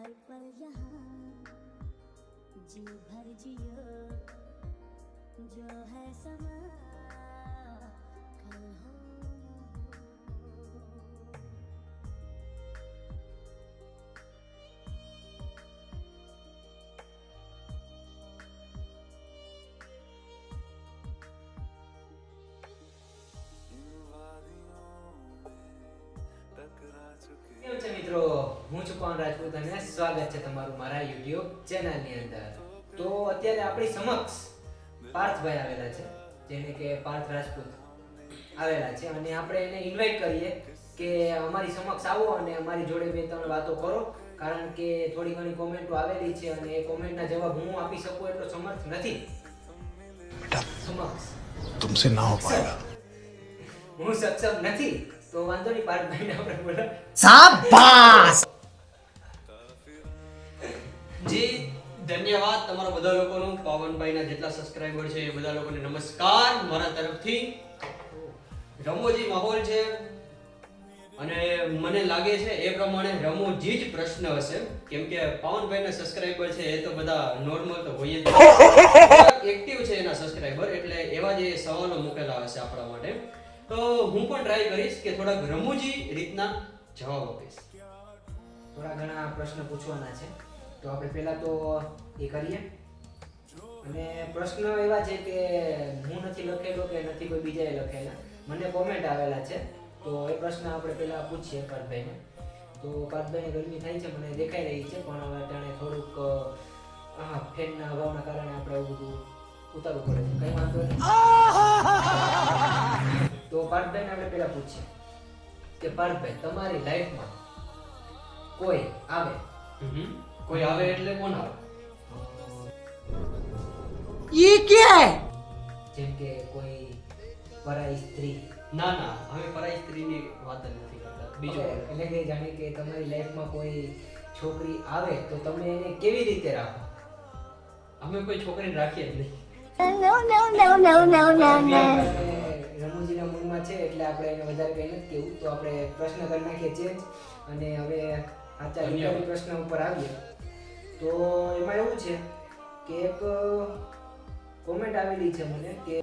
पल पल यहाँ जी भर जियो जो है समा कल हो કેમ છે મિત્રો, હું છું પવન રાજપૂત અને સ્વાગત છે તમારું મારા YouTube ચેનલની અંદર. તો અત્યારે આપણી સમક્ષ પાર્થભાઈ આવેલા છે, જેને કે પાર્થ રાજપૂત આવેલા છે, અને આપણે એને ઇન્વાઇટ કરીએ કે અમારી સમક્ષ આવો અને અમારી જોડે બે ત્રણ વાતો કરો, કારણ કે થોડી ઘણી કોમેન્ટો આવેલી છે અને એ કોમેન્ટના જવાબ હું આપી શકું એટલો સમર્થ નથી. સમક્ષ तुमसे ना हो पाएगा. હું સક્ષમ નથી, તો વાંધો નહીં, પાર્થભાઈને આપણે બોલા. શાબાશ જી, ધન્યવાદ તમારા બધા લોકોનું. પાવનભાઈના જેટલા સબસ્ક્રાઇબર છે એ બધા લોકોને નમસ્કાર મારા તરફથી. રમોજી માહોલ છે અને મને લાગે છે એ પ્રમાણે રમોજી જ પ્રશ્ન હશે, કેમ કે પાવનભાઈના સબસ્ક્રાઇબર છે એ તો બધા નોર્મલ તો હોય જ, એક્ટિવ છે એના સબસ્ક્રાઇબર, એટલે એવા જે સવાલો મૂકેલા હશે આપણા માટે. તો હું પણ ટ્રાય કરીશ કે થોડાક રમૂજી રીતના જવાબ આપીશ. થોડા ઘણા પ્રશ્ન પૂછવાના છે, તો આપણે પહેલા તો એ કરીએ. અને પ્રશ્ન એવા છે કે હું નથી લખેલો કે નથી કોઈ બીજાએ લખેલા, મને કોમેન્ટ આવેલા છે, તો એ પ્રશ્ન આપણે પહેલા પૂછીએ પાર્થભાઈને. તો પાર્થભાઈને ગરમી થાય છે, મને દેખાઈ રહી છે, પણ હવે અટાણે થોડુંક ફેનના અભાવના કારણે આપણે એવું બધું ઉતારવું પડે છે, કંઈ વાંધો નહીં. તો પાર્થભાઈને આપણે પહેલા પૂછીએ કે પાર્થભાઈ, તમારી લાઈફમાં કોઈ આવે, કોઈ આવે એટલે કોણ આવે? જેમ કે કોઈ પરાઈ સ્ત્રી? ના ના, હવે પરાઈ સ્ત્રીની વાત જ નથી કરતા. બીજો એટલે કે જાણે કે તમારી લાઈફમાં કોઈ છોકરી આવે તો તમે એને કેવી રીતે રાખો? અમે કોઈ છોકરીને રાખીએ જ નહીં. રમૂજીના મૂડમાં છે એટલે આપણે એને વધારે કંઈ નથી કહેવું, તો આપણે પ્રશ્ન કરી નાખીએ ચેન્જ, અને હવે આચા વિચારી પ્રશ્ન ઉપર આવીએ. તો એમાં એવું છે કે એક કોમેન્ટ આવેલી છે મને કે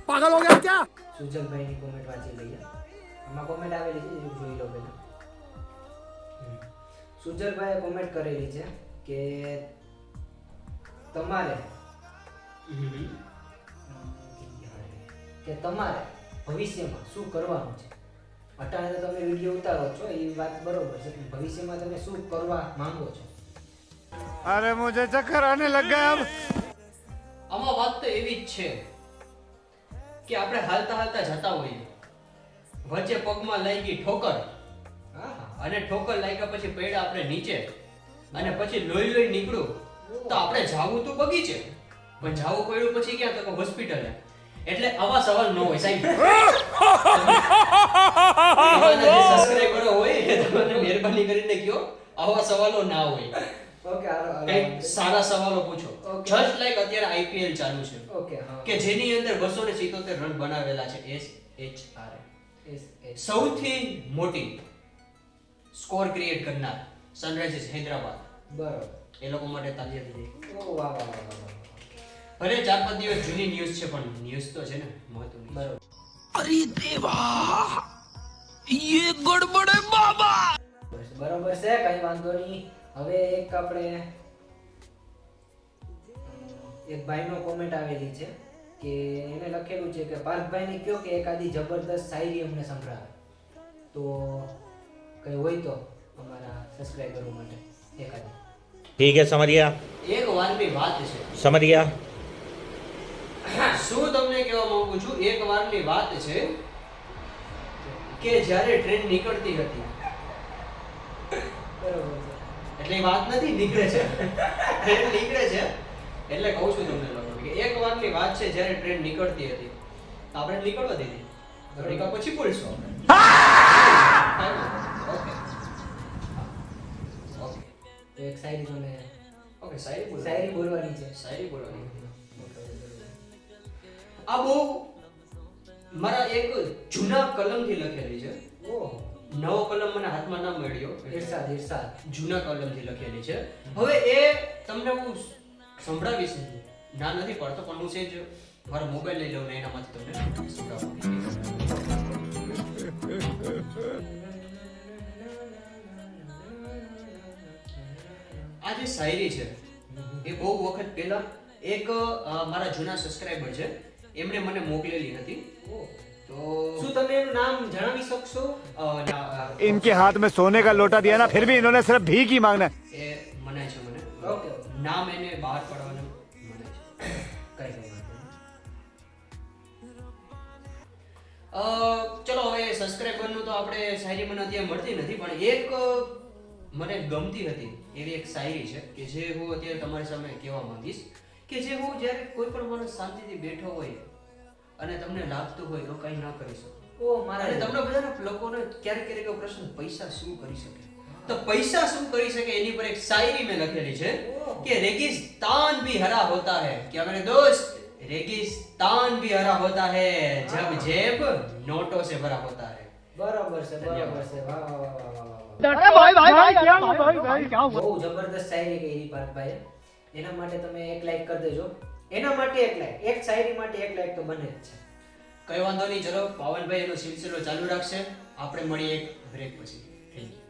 पागल हो गया क्या? સુજલભાઈની કોમેન્ટ વાંચી લઈએ. આમાં કોમેન્ટ આવેલી છે, જોઈ લો પહેલા. સુજલભાઈએ કોમેન્ટ કરેલી છે કે તમારે ભવિષ્યમાં શું કરવાનું છે. અટાણે તો તમે વિડીયો ઉતારો છો, એ વાત બરોબર છે, પણ ભવિષ્યમાં તમે શું કરવા માંગો છો? अरे मुझे चक्कर आने लग गया अब. આમાં વાત તો એવી જ છે કે આપણે હાલતા હાલતા જતા હોઈએ, વચ્ચે પગમાં લાગી ઠોકર, અને ઠોકર લાગ્યા પછી પડ્યા આપણે નીચે, અને પછી લોહી લોહી નીકળ્યું, તો આપણે જાવું તો બગીચે, પણ જાવું પડ્યું પછી ક્યાં? તો હોસ્પિટલે. એટલે આવા સવાલ ન હોય સાહેબ. તમારા જે સબસ્ક્રાઇબરો હોય એ તમને મહેરબાની કરીને કહો, આવા સવાલો ના હોય. ઓકે, કંઈક સારા સવાલો પૂછો. Okay. જસ્ટ લાઈક અત્યારે આઈપીએલ ચાલુ છે, ઓકે, હા, કે જેની અંદર 277 રન બનાવેલા છે. SHR સૌથી મોટી સ્કોર ક્રિએટ કરનાર સનરાઇઝર્સ હૈદરાબાદ, બરોબર. એ લોકો માટે તાલીઓ દીધી. ઓ વાહ વાહ વાહ વાહ. ભલે 4-5 દિવસ જૂની ન્યૂઝ છે, પણ ન્યૂઝ તો છે ને મહત્વની. બરોબર. अरे देवा, ये गड़बड़ है बाबा. બરોબર છે, કઈ વાંધો નહીં. હવે એક આપણે એક ભાઈનો કોમેન્ટ આવેલી છે કે એને લખેલું છે કે પાર્થભાઈને કહો કે એકાદી જબરદસ્ત શાયરી અમને સંભળાવે. તો કઈ હોય તો અમારા સબસ્ક્રાઇબરો માટે એકાદી. ठीक है, समझ गया એક વારની વાત છે. समझ गया. શું તમને કહેવા માંગુ છું, એક વારની વાત છે કે જ્યારે ટ્રેન નીકળતી હતી, બરોબર છે. એટલે એ વાત નથી, નીકળે છે, ટ્રેન નીકળે છે, એટલે કહું છું તમને લોકો કે એક વારની વાત છે, જ્યારે ટ્રેન નીકળતી હતી તો આપણે નીકળવા દીધી, થોડીક વાર પછી બોલશું આપણે. ઓકે ઓકે તો એક શાયરી મને ઓકે, શાયરી શાયરી બોલવાની છે. શાયરી બોલવાની. આ બહુ મારા એક જૂના કલમથી લખેલી છે. ઓહ, નવો કલમ મને હાથમાં ના મળ્યો, ઇરશાદ ઇરશાદ. જૂના કલમથી લખેલી છે. હવે એ તમને હું સંભળાવીશ, ના નથી પડતો, પણ હું સેજ મારો મોબાઈલ લઈ લઉં ને એનામાંથી તમને સંભળાવું. આ જે શાયરી છે એ બહુ વખત પહેલા એક મારા જૂના સબસ્ક્રાઇબર છે એમણે મને મોકલેલી હતી. તો શું તમે એનું નામ જણાવી શકશો? इनके हाथ में सोने का लोटा दिया ना फिर भी इन्होंने सिर्फ भीख ही मांगना है. એ મનાય છે મને. ઓકે નામ એને બહાર પાડવાનું મનાય છે. કઈ નહીં. ચલો હવે સબસ્ક્રાઇબરનું તો આપણે શાયરી મને અત્યારે મળતી નથી, પણ એક મને ગમતી હતી એવી એક શાયરી છે કે જે હું અત્યારે તમારી સામે કહેવા માંગીશ, કે જે હું જ્યારે કોઈ પણ માણસ શાંતિથી બેઠો હોય અને તમને લાગતું હોય તો કંઈ ના કરી શકો. ઓ મારા અને તમને બધાને લોકોને ક્યારેક ક્યારેક એવો પ્રશ્ન, પૈસા શું કરી શકે? તો પૈસા શું કરી શકે એની પર એક શાયરી મેં લખેલી છે કે રેગિસ્તાન ભી હરા હોતા હૈ, क्या मेरे दोस्त, रेगिस्तान भी हरा होता है जब जेब नोटों से भरा होता है. બરાબર છે બરાબર છે. વાહ વાહ વાહ વાહ વાહ. બહુ જબરદસ્ત શાયરી કરી પાર્થભાઈએ. એના માટે તમે એક લાઈક કરી દેજો. એના માટે એક લાઈક, એક શાયરી માટે એક લાઈક તો બને જ છે. કઈ વાંધો નહીં, ચલો પાવનભાઈ એનો સિલસિલો ચાલુ રાખશે. આપણે મળીએ એક બ્રેક પછી. Thank you.